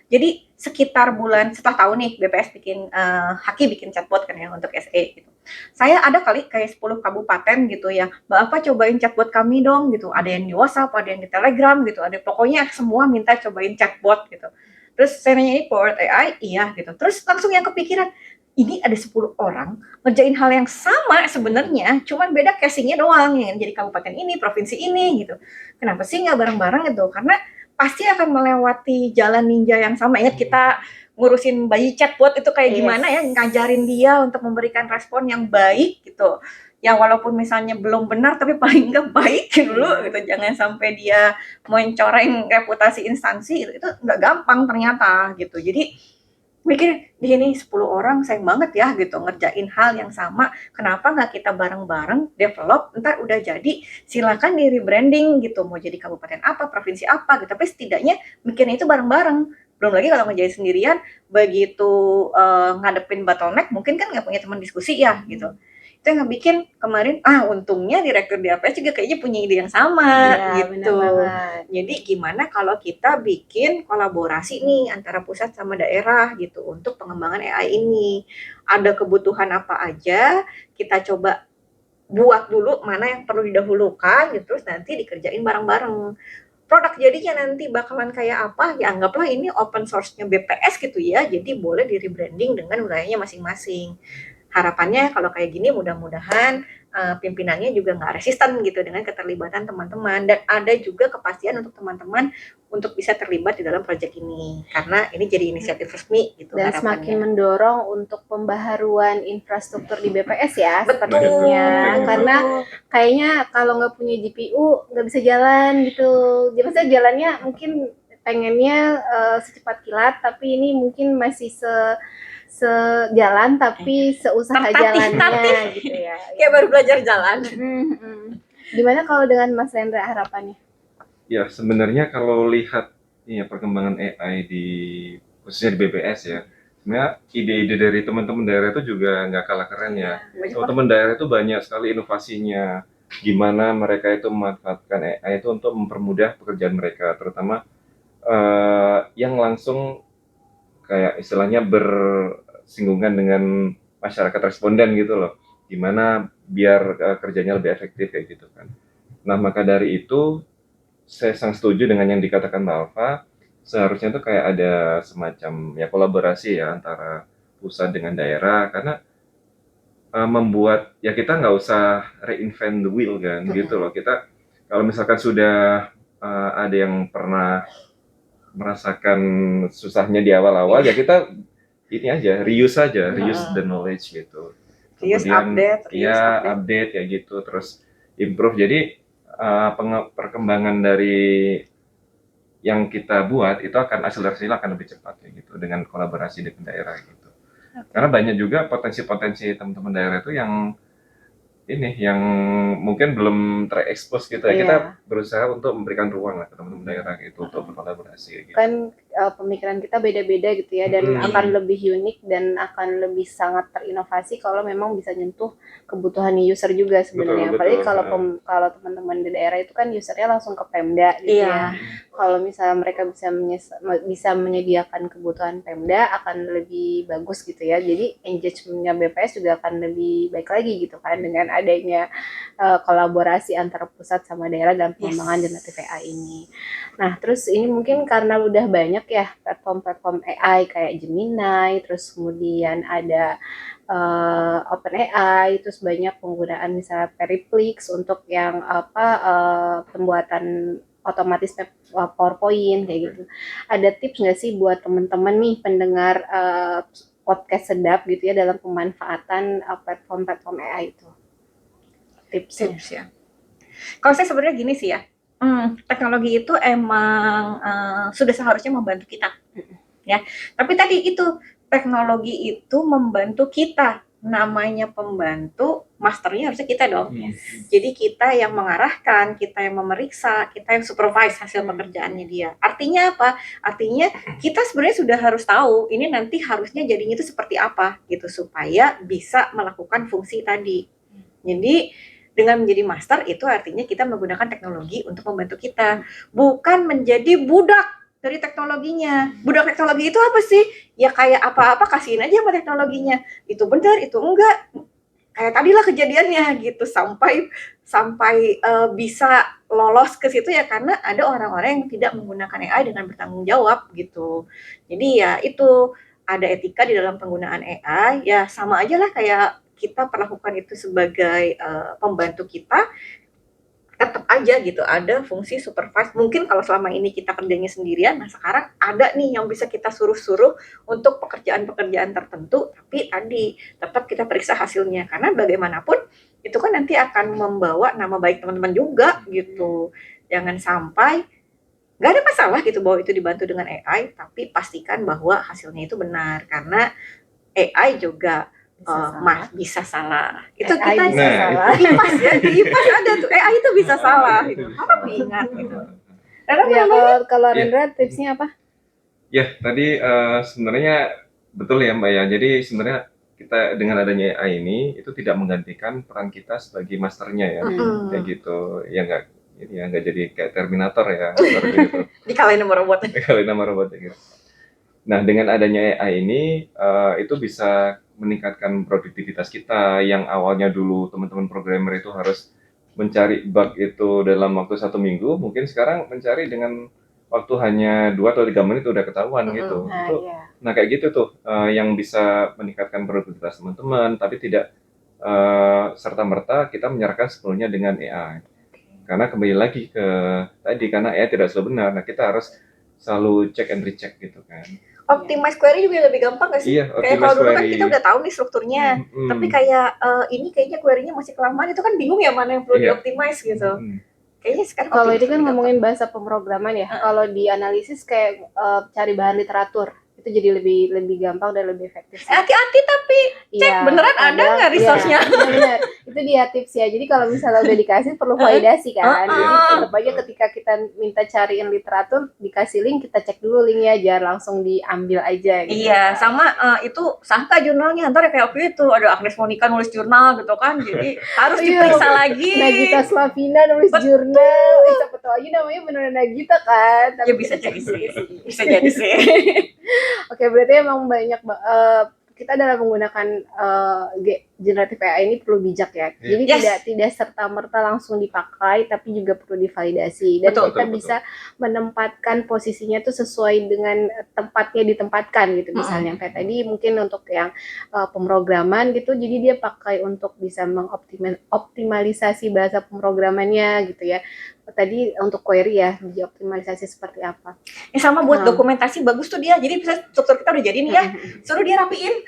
jadi sekitar bulan setelah tahu nih BPS bikin Haki bikin chatbot kan ya untuk SE gitu. Saya ada kali kayak 10 kabupaten gitu ya, Mbak apa cobain chatbot kami dong gitu. Ada yang di WhatsApp, ada yang di Telegram gitu, ada pokoknya semua minta cobain chatbot gitu. Terus saya nanya ini powered AI, iya gitu. Terus langsung yang kepikiran, ini ada 10 orang ngerjain hal yang sama sebenarnya, cuman beda casingnya doang, yang jadi kabupaten ini, provinsi ini gitu. Kenapa sih nggak bareng-bareng gitu? Karena pasti akan melewati jalan ninja yang sama. Ingat kita ngurusin bayi chatbot itu kayak gimana ya, ngajarin dia untuk memberikan respon yang baik gitu. Yang walaupun misalnya belum benar, tapi paling nggak baik dulu gitu. Jangan sampai dia mencoreng reputasi instansi, itu nggak gampang ternyata gitu. Jadi mikir di sini 10 orang sayang banget ya gitu ngerjain hal yang sama, kenapa nggak kita bareng-bareng develop, ntar udah jadi silakan di rebranding gitu, mau jadi kabupaten apa, provinsi apa gitu, tapi setidaknya mikirnya itu bareng-bareng. Belum lagi kalau ngerjain sendirian, begitu ngadepin bottleneck mungkin kan nggak punya teman diskusi ya gitu. Itu yang bikin kemarin untungnya direktur DAPS juga kayaknya punya ide yang sama gitu. Jadi gimana kalau kita bikin kolaborasi nih antara pusat sama daerah gitu untuk pengembangan AI ini. Ada kebutuhan apa aja, kita coba buat dulu mana yang perlu didahulukan gitu, terus nanti dikerjain bareng-bareng. Produk jadinya nanti bakalan kayak apa, ya anggaplah ini open source-nya BPS gitu ya, jadi boleh di rebranding dengan wilayahnya masing-masing. Harapannya kalau kayak gini mudah-mudahan pimpinannya juga nggak resisten gitu dengan keterlibatan teman-teman, dan ada juga kepastian untuk teman-teman untuk bisa terlibat di dalam proyek ini, karena ini jadi inisiatif resmi gitu.
Dan
harapannya
semakin mendorong untuk pembaharuan infrastruktur di BPS ya.
Betul.
Sepertinya karena kayaknya kalau nggak punya GPU nggak bisa jalan gitu. Maksudnya jalannya mungkin pengennya secepat kilat, tapi ini mungkin masih sejalan tapi seusaha jalannya gitu ya.
Kayak baru belajar jalan.
Gimana kalau dengan Mas Rendra harapannya?
Ya sebenarnya kalau lihat perkembangan AI khususnya di BPS ya, sebenarnya ide-ide dari teman-teman daerah itu juga nggak kalah keren ya. Teman-teman daerah itu banyak sekali inovasinya. Gimana mereka itu memanfaatkan AI itu untuk mempermudah pekerjaan mereka, terutama yang langsung kayak istilahnya bersinggungan dengan masyarakat responden gitu loh. Gimana biar kerjanya lebih efektif kayak gitu kan. Nah maka dari itu saya sangat setuju dengan yang dikatakan Mbak Alfa. Seharusnya tuh kayak ada semacam kolaborasi ya antara pusat dengan daerah, karena membuat kita nggak usah reinvent the wheel kan gitu loh. Kita kalau misalkan sudah ada yang pernah merasakan susahnya di awal-awal ya kita ini aja reuse the knowledge gitu. Kemudian update kayak gitu, terus improve. Jadi perkembangan dari yang kita buat itu akan akselerasinya akan lebih cepat kayak gitu dengan kolaborasi dengan daerah gitu. Karena banyak juga potensi-potensi teman-teman daerah itu yang mungkin belum terekspos gitu ya. Kita berusaha untuk memberikan ruang lah ke teman-teman daerah gitu untuk berkolaborasi gitu.
Kan pemikiran kita beda-beda gitu ya, dan akan lebih unik dan akan lebih sangat terinovasi kalau memang bisa nyentuh kebutuhan user juga sebenarnya. Apalagi kalau teman-teman di daerah itu kan usernya langsung ke Pemda gitu ya. Kalau misalnya mereka bisa menyediakan kebutuhan Pemda akan lebih bagus gitu ya. Jadi engagementnya BPS juga akan lebih baik lagi gitu kan dengan adanya kolaborasi antara pusat sama daerah dalam pengembangan generatif AI ini. Nah, terus ini mungkin karena udah banyak ya platform-platform AI kayak Gemini, terus kemudian ada OpenAI, terus banyak penggunaan misalnya Perplexity untuk yang pembuatan otomatis PowerPoint kayak gitu. Ada tips nggak sih buat teman-teman nih pendengar podcast Sedap gitu ya dalam pemanfaatan platform-platform AI itu? Tips ya.
Kalau saya sebenarnya gini sih ya, teknologi itu emang sudah seharusnya membantu kita, ya. Tapi tadi itu teknologi itu membantu kita, namanya pembantu, masternya harusnya kita dong. Jadi kita yang mengarahkan, kita yang memeriksa, kita yang supervise hasil pekerjaannya dia. Artinya apa? Artinya kita sebenarnya sudah harus tahu ini nanti harusnya jadinya itu seperti apa gitu supaya bisa melakukan fungsi tadi. Jadi dengan menjadi master itu artinya kita menggunakan teknologi untuk membantu kita, bukan menjadi budak dari teknologinya. Budak teknologi itu apa sih? Ya kayak apa-apa kasihin aja sama teknologinya. Itu benar, itu enggak. Kayak tadilah kejadiannya gitu sampai bisa lolos ke situ ya karena ada orang-orang yang tidak menggunakan AI dengan bertanggung jawab gitu. Jadi ya itu ada etika di dalam penggunaan AI, ya sama aja lah kayak kita perlakukan itu sebagai pembantu kita, tetap aja gitu ada fungsi supervise. Mungkin kalau selama ini kita kerjanya sendirian, nah sekarang ada nih yang bisa kita suruh-suruh untuk pekerjaan-pekerjaan tertentu, tapi tadi tetap kita periksa hasilnya karena bagaimanapun itu kan nanti akan membawa nama baik teman-teman juga gitu. Jangan sampai nggak ada masalah gitu bahwa itu dibantu dengan AI, tapi pastikan bahwa hasilnya itu benar karena AI juga bisa salah. Itu
AI
kita
bisa salah.
IPAS ya, di IPAS ada tuh AI itu bisa salah gitu. Apa ingat gitu.
Ya, kalau Rendra tipsnya apa?
Ya, tadi sebenarnya betul ya Mbak ya. Jadi sebenarnya kita dengan adanya AI ini itu tidak menggantikan peran kita sebagai masternya ya. Kayak gitu. Ya nggak jadi kayak Terminator ya. Gitu.
Dikalahin sama robot.
Dikalahin sama robot gitu. Nah, dengan adanya AI ini itu bisa meningkatkan produktivitas kita yang awalnya dulu teman-teman programmer itu harus mencari bug itu dalam waktu 1 minggu, mungkin sekarang mencari dengan waktu hanya 2 atau 3 menit udah ketahuan gitu. Nah kayak gitu tuh yang bisa meningkatkan produktivitas teman-teman, tapi tidak serta-merta kita menyerahkan sepenuhnya dengan AI. Karena kembali lagi ke tadi, karena AI tidak selalu benar, nah kita harus selalu check and recheck gitu kan.
Optimize query juga lebih gampang nggak sih?
Iya,
kayak kalau dulu kan kita udah tahu nih strukturnya, tapi kayak ini kayaknya query-nya masih kelamaan, itu kan bingung ya mana yang perlu dioptimize gitu. Kayaknya sekarang
Kalau
optimis
ini kan
lebih
ngomongin bahasa pemrograman ya.
Heeh.
Kalau di analisis kayak cari bahan literatur itu jadi lebih gampang dan lebih efektif sih.
hati-hati tapi
Iya,
beneran ada
kadang-
nggak resource-nya?
Iya, benar. Itu dia tips ya. Jadi kalau misalnya udah dikasih perlu validasi kan. Jadi tetap aja ketika kita minta cariin literatur dikasih link kita cek dulu linknya, jangan langsung diambil aja gitu.
Iya, sama itu sangka jurnalnya ntar kayak waktu itu ada Agnes Monica nulis jurnal gitu kan, jadi harus
Iya.
diperiksa lagi.
Nagita Slavina nulis
Betul.
jurnal. Siapa tahu aja namanya beneran Nagita kan. Tapi
Ya bisa
kita
jadi
cek
sih,
dulu
bisa jadi sih.
Oke, berarti emang banyak kita dalam menggunakan generatif AI ini perlu bijak ya.
Iya.
Jadi
Yes.
tidak serta-merta langsung dipakai, tapi juga perlu divalidasi dan
Betul,
kita
betul.
bisa menempatkan posisinya tuh sesuai dengan tempatnya ditempatkan gitu. Misalnya kayak tadi mungkin untuk yang pemrograman gitu, jadi dia pakai untuk bisa mengoptimalisasi bahasa pemrogramannya gitu ya. Tadi untuk query ya, dioptimalisasi seperti apa.
Sama buat
Nah.
dokumentasi bagus tuh dia. Jadi bisa struktur kita udah jadi nih ya, suruh dia rapiin,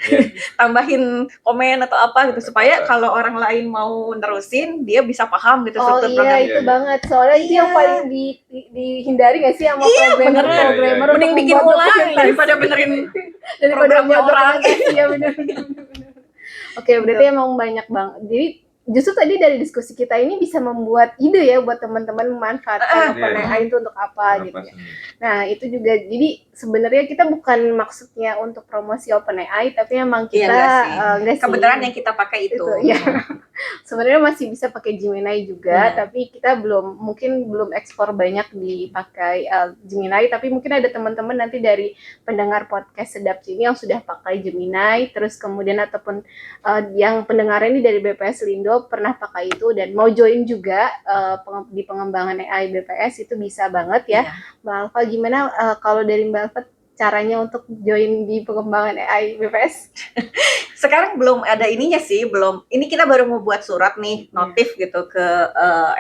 tambahin komen atau apa gitu supaya kalau orang lain mau nerusin dia bisa paham gitu
Oh
struktur
iya
program.
itu
Iya.
banget, soalnya itu yang
Iya.
paling dihindari gak sih sama
Iya,
programmer
beneran.
programmer
Mending
untuk
bikin
membuat
ulang
dokumentasi
daripada benerin
daripada
programnya
membuat
orang.
dokumentasi ya bener. Oke, berarti emang banyak banget. Jadi justru tadi dari diskusi kita ini bisa membuat ide ya buat teman-teman memanfaatkan
Iya.
OpenAI itu untuk apa gitu ya.
Apa sih?
Nah, itu juga jadi sebenarnya kita bukan maksudnya untuk promosi OpenAI tapi emang kita enggak sih.
Kebetulan yang kita pakai itu.
ya. Sebenarnya masih bisa pakai Gemini juga, tapi kita mungkin belum ekspor banyak dipakai Gemini, tapi mungkin ada teman-teman nanti dari pendengar podcast Sedap sini yang sudah pakai Gemini, terus kemudian ataupun yang pendengar ini dari BPS Lindo pernah pakai itu dan mau join juga di pengembangan AI BPS itu bisa banget ya. Mbak Alfa gimana kalau dari Mbak Alfa caranya untuk join di pengembangan AI BPS?
Sekarang belum ada ininya sih, belum. Ini kita baru mau buat surat nih, notif gitu ke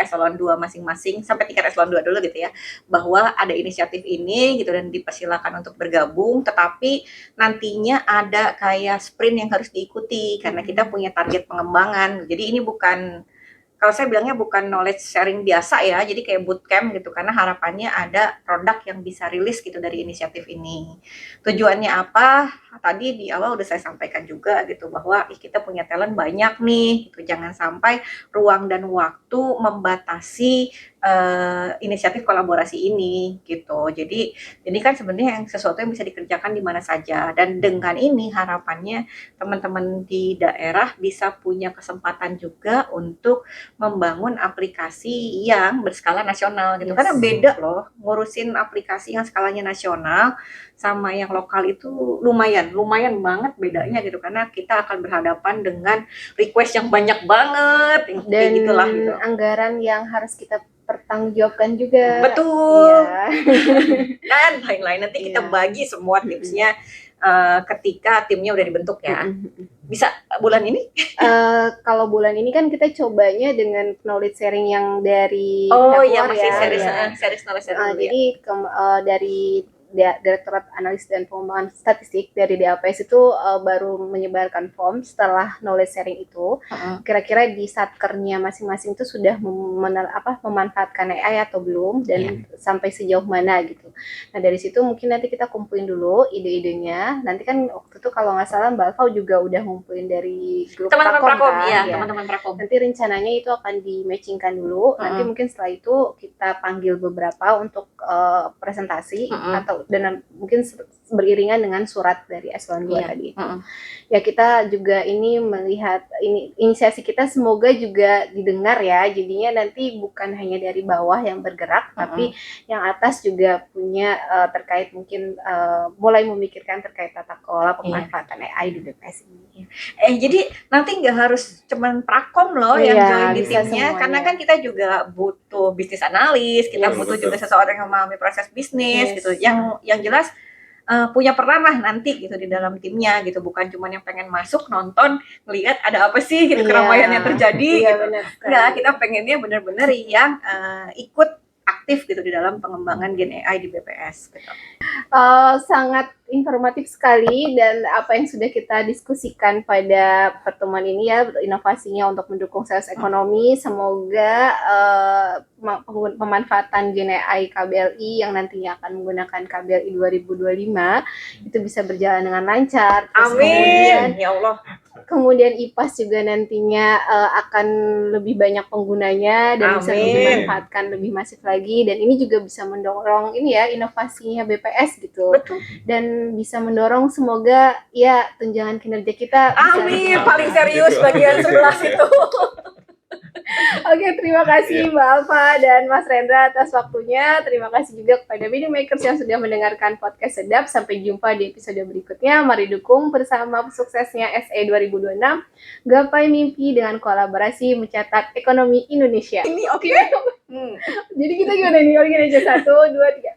eselon 2 masing-masing sampai tingkat eselon 2 dulu gitu ya, bahwa ada inisiatif ini gitu dan dipersilakan untuk bergabung, tetapi nantinya ada kayak sprint yang harus diikuti karena kita punya target pengembangan. Jadi ini bukan, kalau saya bilangnya bukan knowledge sharing biasa ya, jadi kayak bootcamp gitu, karena harapannya ada produk yang bisa rilis gitu dari inisiatif ini. Tujuannya apa? Tadi di awal udah saya sampaikan juga gitu, bahwa kita punya talent banyak nih, gitu. Jangan sampai ruang dan waktu membatasi inisiatif kolaborasi ini gitu. Jadi ini kan sebenarnya yang sesuatu yang bisa dikerjakan di mana saja, dan dengan ini harapannya teman-teman di daerah bisa punya kesempatan juga untuk membangun aplikasi yang berskala nasional gitu. Karena beda loh ngurusin aplikasi yang skalanya nasional sama yang lokal itu lumayan banget bedanya gitu, karena kita akan berhadapan dengan request yang banyak banget
dan
gitulah gitu.
Anggaran yang harus kita pertanggungjawabkan juga.
Betul.
Iya.
Dan lain-lain nanti kita bagi semua tipsnya ketika timnya udah dibentuk ya. Bisa bulan ini?
Kalau bulan ini kan kita cobanya dengan knowledge sharing yang dari
masih series knowledge sharing.
Jadi dari Direktorat Analisis dan Pengembangan Statistik dari DAPS itu baru menyebarkan form setelah knowledge sharing itu. Kira-kira di satkernya masing-masing itu sudah memanfaatkan AI atau belum dan sampai sejauh mana gitu. Nah dari situ mungkin nanti kita kumpulin dulu ide-idenya. Nanti kan waktu itu kalau nggak salah Mbak Alfa juga udah ngumpulin dari grup
teman-teman Prakom
kan,
ya, teman-teman Prakom.
Nanti rencananya itu akan di-matchingkan dulu. Nanti mungkin setelah itu kita panggil beberapa untuk presentasi atau dan mungkin beriringan dengan surat dari eselon 2 tadi itu. Ya kita juga ini melihat inisiasi kita semoga juga didengar ya. Jadinya nanti bukan hanya dari bawah yang bergerak, tapi yang atas juga punya terkait mungkin mulai memikirkan terkait tata kelola pemanfaatan AI di BPS ini.
Jadi nanti nggak harus cuman Prakom loh yang join di timnya, karena kan kita juga butuh bisnis analis, kita butuh juga seseorang yang memahami proses bisnis gitu. Yang jelas punya peran lah nanti gitu di dalam timnya gitu, bukan cuma yang pengen masuk nonton ngelihat ada apa sih gitu keramaian yang terjadi gitu. Enggak, kita pengennya benar-benar yang ikut aktif gitu di dalam pengembangan Gen AI di BPS gitu.
Sangat informatif sekali, dan apa yang sudah kita diskusikan pada pertemuan ini ya, inovasinya untuk mendukung sales ekonomi, semoga pemanfaatan Gen AI KBLI yang nantinya akan menggunakan KBLI 2025 itu bisa berjalan dengan lancar. Terus
Amin, ya Allah.
Kemudian IPAS juga nantinya akan lebih banyak penggunanya dan bisa dimanfaatkan lebih masif lagi, dan ini juga bisa mendorong ini ya inovasinya BPS gitu.
Betul.
Dan bisa mendorong semoga ya tunjangan kinerja kita
Amin, paling serius bagian sebelah situ.
Oke, terima kasih Mbak Alfa dan Mas Rendra atas waktunya. Terima kasih juga kepada Meaning Makers yang sudah mendengarkan podcast Sedap. Sampai jumpa di episode berikutnya. Mari dukung bersama suksesnya SE 2026. Gapai mimpi dengan kolaborasi mencetak ekonomi Indonesia.
Ini oke.
Jadi kita gimana nih? Organik aja 1, 2, 3.